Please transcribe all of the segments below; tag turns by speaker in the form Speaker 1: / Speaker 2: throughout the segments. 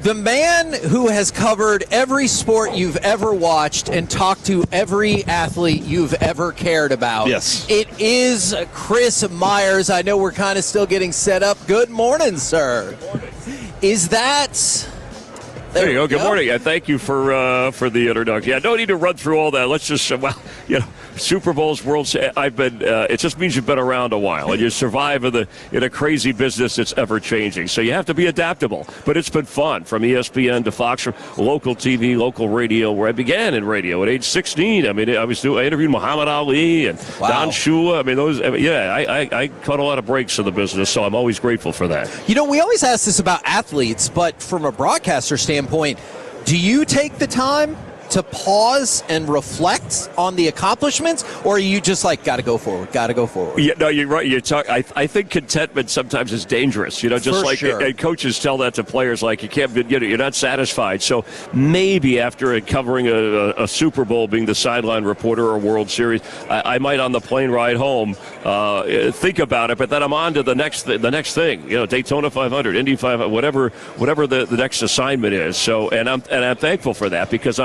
Speaker 1: The man who has covered every sport you've ever watched and talked to every athlete you've ever cared about.
Speaker 2: Yes.
Speaker 1: It is Chris Myers. I know we're kind of still getting set up. Good morning, sir. Good morning. Is that...
Speaker 3: There you go. Good morning. Thank you for the introduction. Yeah, no need to run through all that. Let's just, Super Bowls, World. I've been. It just means you've been around a while and you survive in a crazy business that's ever changing. So you have to be adaptable. But it's been fun, from ESPN to Fox, from local TV, local radio, where I began in radio at age 16. I mean, I interviewed Muhammad Ali and Don Shula. I mean, I caught a lot of breaks in the business, so I'm always grateful for that.
Speaker 1: You know, we always ask this about athletes, but from a broadcaster standpoint, do you take the time to pause and reflect on the accomplishments, or are you just like, got to go forward? Yeah,
Speaker 3: no, you're right. I think contentment sometimes is dangerous. Just
Speaker 1: For
Speaker 3: like
Speaker 1: sure.
Speaker 3: And coaches tell that to players, like you can't, you're not satisfied. So maybe after covering a Super Bowl, being the sideline reporter or World Series, I might on the plane ride home think about it. But then I'm on to the next thing. Daytona 500, Indy 500, whatever the next assignment is. So and I'm thankful for that, because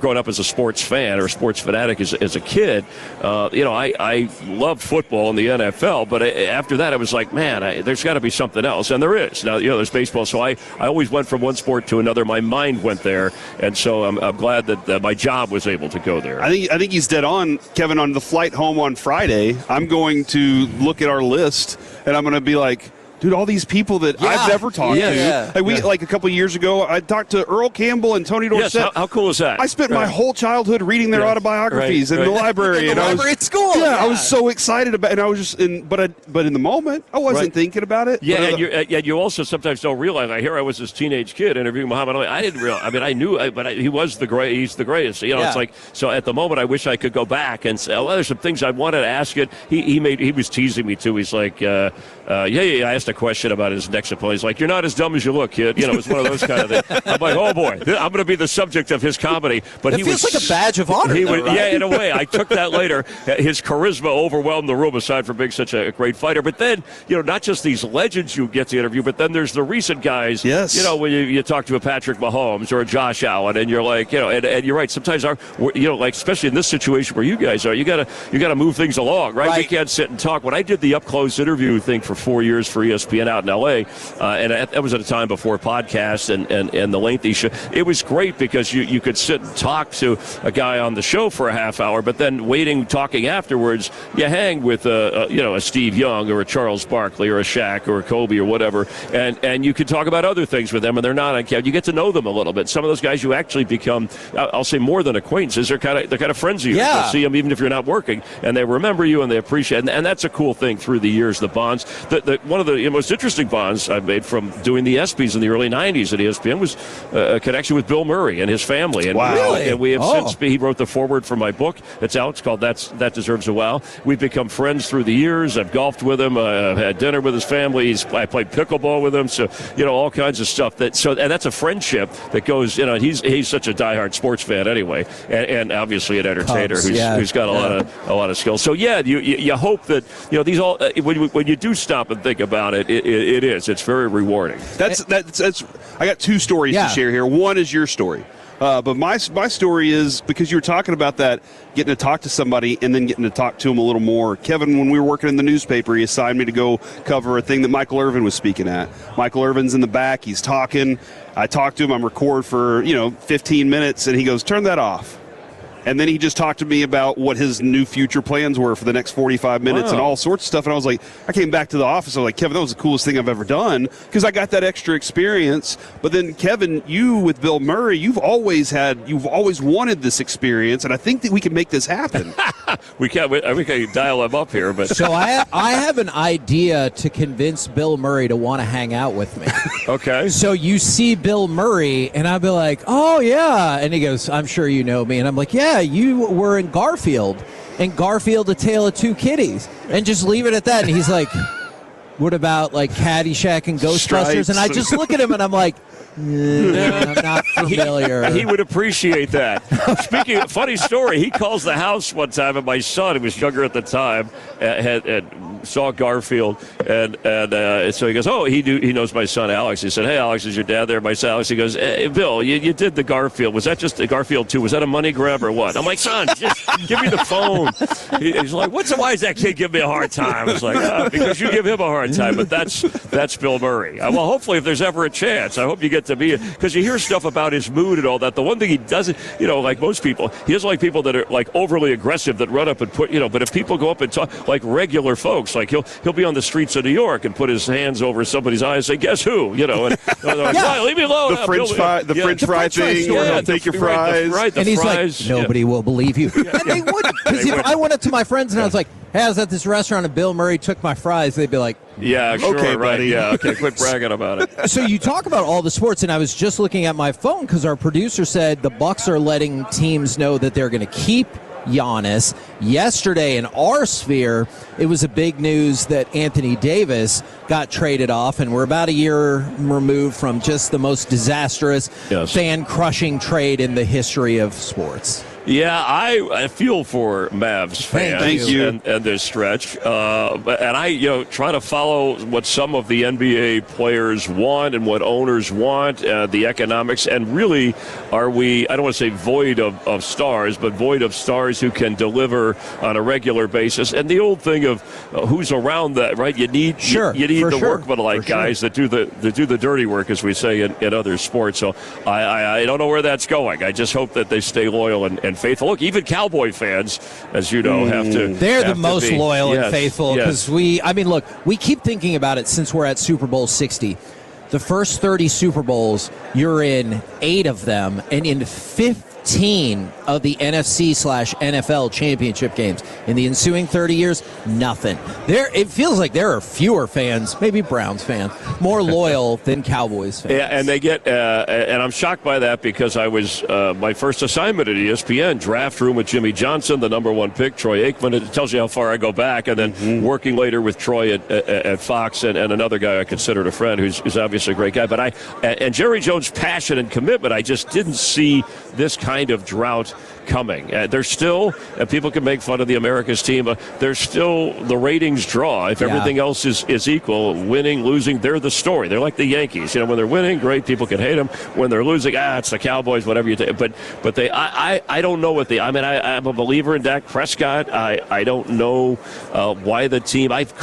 Speaker 3: growing up as a sports fan or a sports fanatic as a kid, I loved football and the NFL, but after that I was like, man, there's got to be something else, and there is. Now, there's baseball, so I always went from one sport to another. My mind went there, and so I'm glad that my job was able to go there.
Speaker 2: I think he's dead on, Kevin. On the flight home on Friday, I'm going to look at our list, and I'm going to be like, dude, all these people that I've never talked to.
Speaker 1: Yeah.
Speaker 2: Like a couple of years ago, I talked to Earl Campbell and Tony Dorsett.
Speaker 3: Yes, how cool is that?
Speaker 2: I spent my whole childhood reading their autobiographies in the library.
Speaker 1: In the library at school.
Speaker 2: Yeah, I was so excited about it. And I was just but in the moment, I wasn't thinking about it.
Speaker 3: Yeah, and you also sometimes don't realize. I was this teenage kid interviewing Muhammad Ali. I didn't realize. I mean, I knew, but he was the great. He's the greatest. It's like, so at the moment, I wish I could go back and say, well, there's some things I wanted to ask it. He was teasing me too. He's like, I asked a question about his next opponent. He's like, you're not as dumb as you look, kid. It was one of those kind of things. I'm like, oh boy, I'm going to be the subject of his comedy. But
Speaker 1: it feels like a badge of honor. Right?
Speaker 3: Yeah, in a way. I took that later. His charisma overwhelmed the room, aside from being such a great fighter. But then, not just these legends you get to interview, but then there's the recent guys.
Speaker 2: Yes.
Speaker 3: When you talk to a Patrick Mahomes or a Josh Allen, and you're like, and you're right. Sometimes like especially in this situation where you guys are, you got to move things along, right? We can't sit and talk. When I did the up close interview thing for 4 years for ESPN out in LA. And that was at a time before podcasts and the lengthy show. It was great because you could sit and talk to a guy on the show for a half hour, but then talking afterwards, you hang with a Steve Young or a Charles Barkley or a Shaq or a Kobe or whatever, and you could talk about other things with them, and they're not on camera. You get to know them a little bit. Some of those guys you actually become, I'll say, more than acquaintances. They're kind of friends of yours.
Speaker 1: Yeah.
Speaker 3: You'll see them even if you're not working, and they remember you and they appreciate it. And that's a cool thing through the years, the bonds. One of the most interesting bonds I've made from doing the ESPYs in the early 90s at ESPN was a connection with Bill Murray and his family. And
Speaker 1: Really?
Speaker 3: And we have since, he wrote the foreword for my book. It's out. It's called That Deserves a Wow. We've become friends through the years. I've golfed with him. I've had dinner with his family. I played pickleball with him. So, all kinds of stuff. And that's a friendship that goes, he's such a diehard sports fan anyway. And obviously an entertainer who's got a lot of skills. So, you hope that, these all, when you do stop and think about it, it's very rewarding.
Speaker 2: That's. I got two stories to share here. One is your story. But my story is, because you were talking about that, getting to talk to somebody and then getting to talk to them a little more. Kevin, when we were working in the newspaper, he assigned me to go cover a thing that Michael Irvin was speaking at. Michael Irvin's in the back. He's talking. I talked to him. I'm record for 15 minutes, and he goes, turn that off. And then he just talked to me about what his new future plans were for the next 45 minutes and all sorts of stuff. And I was like, I came back to the office. I was like, Kevin, that was the coolest thing I've ever done, because I got that extra experience. But then, Kevin, you with Bill Murray, you've always wanted this experience, and I think that we can make this happen.
Speaker 3: we can dial him up here. But
Speaker 1: So I have an idea to convince Bill Murray to want to hang out with me.
Speaker 3: Okay.
Speaker 1: So you see Bill Murray, and I'll be like, oh, yeah. And he goes, I'm sure you know me. And I'm like, yeah, you were in Garfield. And Garfield, A Tale of Two Kitties. And just leave it at that. And he's like, what about like Caddyshack and Ghostbusters?
Speaker 2: Stripes.
Speaker 1: And I just look at him and I'm like, I'm not familiar.
Speaker 3: He would appreciate that. Speaking of funny story, he calls the house one time, and my son, who was younger at the time, had saw Garfield, and so he goes, oh, he knows my son Alex. He said, hey, Alex, is your dad there? My son Alex, he goes, hey, Bill, you did the Garfield. Was that just the Garfield 2? Was that a money grab or what? I'm like, son, just give me the phone. He's like, why is that kid giving me a hard time? I was like, because you give him a hard time, but that's Bill Murray. Well, hopefully, if there's ever a chance, I hope you get to be, because you hear stuff about his mood and all that. The one thing he doesn't, like most people, he doesn't like people that are like overly aggressive that run up and put, but if people go up and talk like regular folks, like he'll be on the streets of New York and put his hands over somebody's eyes and say, guess who? And like,
Speaker 1: yeah.
Speaker 3: leave me alone.
Speaker 2: The French fry thing, where he'll take your fries.
Speaker 3: The
Speaker 1: and he's
Speaker 3: fries,
Speaker 1: like, nobody will believe you. And they wouldn't. Because if I went up to my friends and I was like, hey, I was at this restaurant and Bill Murray took my fries, they'd be like,
Speaker 3: yeah, sure,
Speaker 2: okay,
Speaker 3: right.
Speaker 2: buddy.
Speaker 3: Yeah, okay, quit bragging about it.
Speaker 1: So you talk about all the sports, and I was just looking at my phone because our producer said the Bucks are letting teams know that they're going to keep Giannis. Yesterday in our sphere, it was a big news that Anthony Davis got traded off, and we're about a year removed from just the most disastrous, fan-crushing trade in the history of sports.
Speaker 3: Yeah, I feel for Mavs fans.
Speaker 2: Thank you.
Speaker 3: And this stretch. And I try to follow what some of the NBA players want and what owners want, the economics. And really, are we, I don't want to say void of stars, but void of stars who can deliver on a regular basis. And the old thing of who's around that, right? You need the workmanlike guys that do the dirty work, as we say in other sports. So I don't know where that's going. I just hope that they stay loyal and faithful. Look, even Cowboy fans, as you know, have to.
Speaker 1: They're the most
Speaker 3: be
Speaker 1: loyal and faithful because we keep thinking about it since we're at Super Bowl 60. The first 30 Super Bowls, you're in 8 of them, and in 15 of the NFC/NFL championship games. In the ensuing 30 years, nothing. It feels like there are fewer fans, maybe Browns fans, more loyal than Cowboys fans.
Speaker 3: Yeah, and they get, and I'm shocked by that because I was, my first assignment at ESPN, draft room with Jimmy Johnson, the number 1 pick, Troy Aikman. It tells you how far I go back. And then working later with Troy at Fox and another guy I considered a friend who's obviously a great guy. But and Jerry Jones' passion and commitment, I just didn't see this kind of drought coming. There's still, and people can make fun of the America's team, there's still the ratings draw. If everything else is equal, winning, losing, they're the story. They're like the Yankees. When they're winning, great, people can hate them. When they're losing, it's the Cowboys, whatever you take. But I don't know what I'm a believer in Dak Prescott. I don't know why the team, I've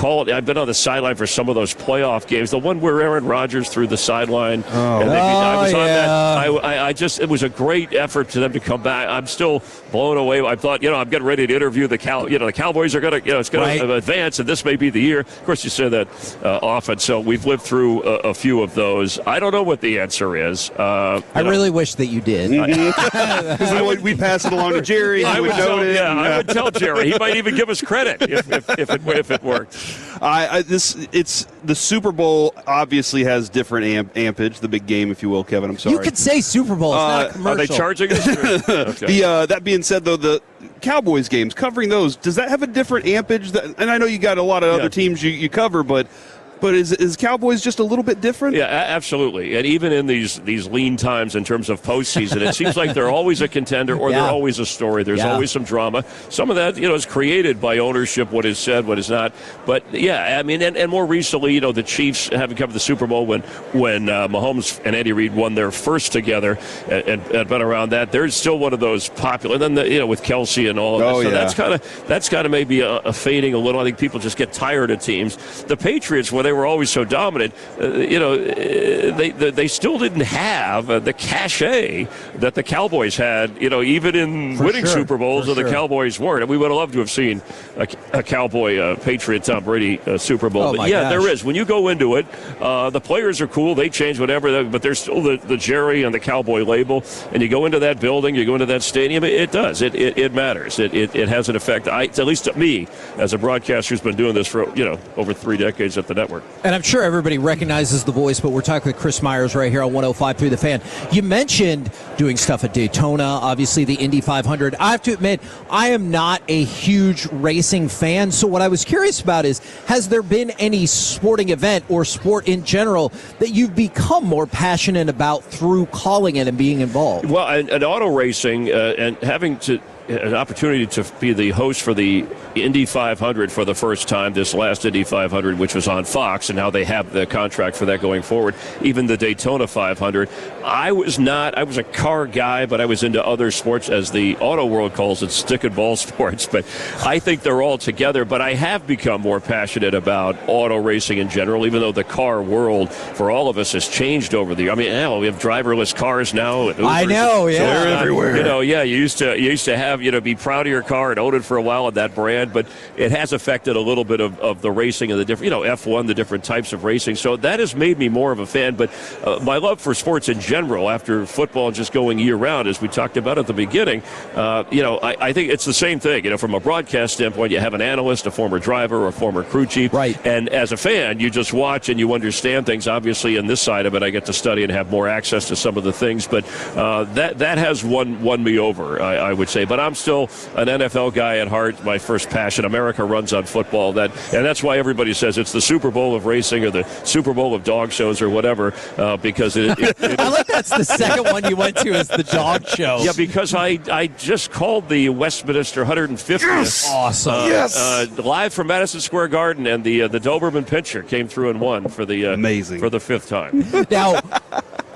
Speaker 3: been on the sideline for some of those playoff games. The one where Aaron Rodgers threw the sideline. I was on that. It was a great effort to them to come back. I'm still blown away. I thought, I'm getting ready to interview the Cowboys are going to, it's going to advance, and this may be the year. Of course, you say that often. So we've lived through a few of those. I don't know what the answer is. I
Speaker 1: really wish that you did.
Speaker 2: Because we'd pass it along to Jerry.
Speaker 3: I would tell Jerry. He might even give us credit if it worked.
Speaker 2: It's the Super Bowl obviously has different ampage, the big game, if you will, Kevin. I'm sorry.
Speaker 1: You could say Super Bowl. It's not a commercial.
Speaker 3: Are they charging us? Okay.
Speaker 2: That being said, though, the Cowboys games, covering those, does that have a different ampage? And I know you got a lot of other teams you cover, but is Cowboys just a little bit different?
Speaker 3: Yeah, absolutely. And even in these lean times in terms of postseason, it seems like they're always a contender or they're always a story. There's always some drama. Some of that, is created by ownership, what is said, what is not. But, and more recently, the Chiefs having covered the Super Bowl when Mahomes and Andy Reid won their first together and been around that. They're still one of those popular. And then, with Kelsey and all of that. So that's kind of maybe a fading a little. I think people just get tired of teams. The Patriots, when they were always so dominant, they still didn't have the cachet that the Cowboys had, even in winning Super Bowls, the Cowboys weren't. And we would have loved to have seen a Cowboy Patriot Tom Brady Super Bowl. But there is. When you go into it, the players are cool. They change whatever, but there's still the Jerry and the Cowboy label. And you go into that building, you go into that stadium, it does. It matters. It has an effect. At least to me, as a broadcaster who's been doing this for over 3 decades at the network. sport.
Speaker 1: And I'm sure everybody recognizes the voice, but we're talking with Chris Myers right here on 105 through the Fan. You mentioned doing stuff at Daytona, obviously the Indy 500. I have to admit, I am not a huge racing fan, so what I was curious about is, has there been any sporting event or sport in general that you've become more passionate about through calling it and being involved?
Speaker 3: Well, and auto racing and having an opportunity to be the host for the Indy 500 for the first time, this last Indy 500, which was on Fox, and now they have the contract for that going forward. Even the Daytona 500. I was a car guy, but I was into other sports, as the auto world calls it, stick and ball sports. But I think they're all together. But I have become more passionate about auto racing in general, even though the car world for all of us has changed over the years. I mean, hell, we have driverless cars now.
Speaker 1: I know, yeah.
Speaker 3: So
Speaker 2: they're everywhere.
Speaker 3: You used to have, be proud of your car and own it for a while and that brand, but it has affected a little bit of the racing and the different, F1, the different types of racing. So that has made me more of a fan. But my love for sports in general, after football just going year round, as we talked about at the beginning, I think it's the same thing. From a broadcast standpoint, you have an analyst, a former driver, or a former crew chief.
Speaker 1: Right.
Speaker 3: And as a fan, you just watch and you understand things. Obviously, in this side of it, I get to study and have more access to some of the things. But that has won me over, I would say. But I'm still an NFL guy at heart. My first passion. America runs on football. And that's why everybody says it's the Super Bowl of racing or the Super Bowl of dog shows or whatever, because it
Speaker 1: I like that's the second one you went to is the dog show.
Speaker 3: Yeah, because I just called the Westminster 150th.
Speaker 2: Yes!
Speaker 1: Awesome.
Speaker 2: Yes!
Speaker 3: Live from Madison Square Garden, and the Doberman Pinscher came through and won for the
Speaker 2: amazing
Speaker 3: for the fifth time.
Speaker 1: Now,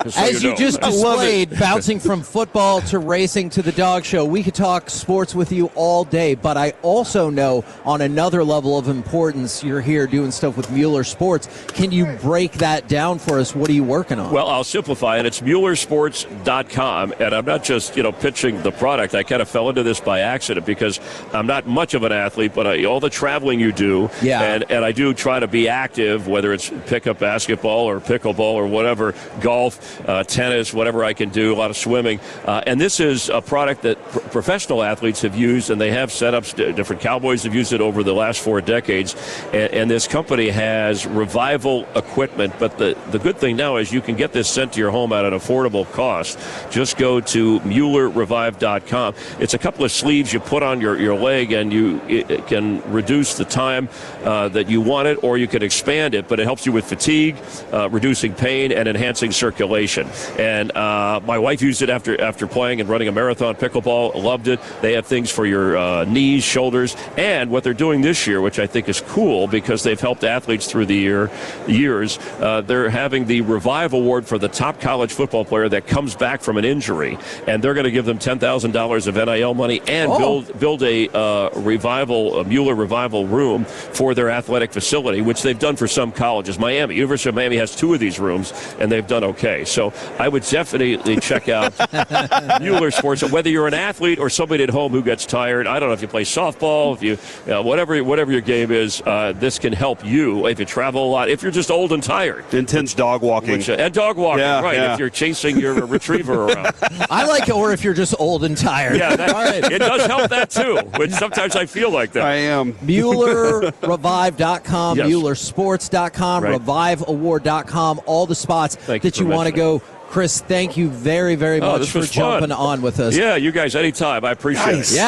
Speaker 3: So
Speaker 1: as you just
Speaker 2: I love it.
Speaker 1: displayed, bouncing from football to racing to the dog show, we could talk sports with you all day, but I also know on another level of importance, you're here doing stuff with Mueller Sports. Can you break that down for us? What are you working on?
Speaker 3: Well, I'll simplify it. It's MuellerSports.com, and I'm not just, pitching the product. I kind of fell into this by accident because I'm not much of an athlete, but all the traveling you do,
Speaker 1: yeah.
Speaker 3: and I do try to be active, whether it's pickup basketball or pickleball or whatever, golf, tennis, whatever I can do, a lot of swimming. And this is a product that professional athletes have used, and they have setups. Different Cowboys have used it over the last 4 decades. And this company has revival equipment. But the good thing now is you can get this sent to your home at an affordable cost. Just go to MuellerRevive.com. It's a couple of sleeves you put on your leg, and it can reduce the time that you want it, or you can expand it. But it helps you with fatigue, reducing pain, and enhancing circulation. And my wife used it after playing and running a marathon pickleball, loved it. They have things for your knees, shoulders, and what they're doing this year, which I think is cool because they've helped athletes through the years, they're having the Revive Award for the top college football player that comes back from an injury, and they're going to give them $10,000 of NIL money and build a Mueller Revival room for their athletic facility, which they've done for some colleges. University of Miami has 2 of these rooms, and they've done okay. So I would definitely check out Mueller Sports. Whether you're an athlete or somebody at home who gets tired, I don't know if you play softball, if you whatever your game is, this can help you if you travel a lot. If you're just old and tired,
Speaker 2: intense dog walking,
Speaker 3: and dog walking, right?
Speaker 2: Yeah.
Speaker 3: If you're chasing your retriever around,
Speaker 1: I like it. Or if you're just old and tired.
Speaker 3: Yeah, it does help that too. Which sometimes I feel like that.
Speaker 2: I am.
Speaker 1: MuellerRevive.com,
Speaker 3: Yes.
Speaker 1: MuellerSports.com,
Speaker 3: Right.
Speaker 1: ReviveAward.com, all the spots
Speaker 3: Thank
Speaker 1: that
Speaker 3: you
Speaker 1: you
Speaker 3: for
Speaker 1: want to go. Chris, thank you very, very much
Speaker 3: this
Speaker 1: for
Speaker 3: was fun.
Speaker 1: jumping on with us.
Speaker 3: Yeah, you guys anytime. I appreciate it.
Speaker 1: Yeah.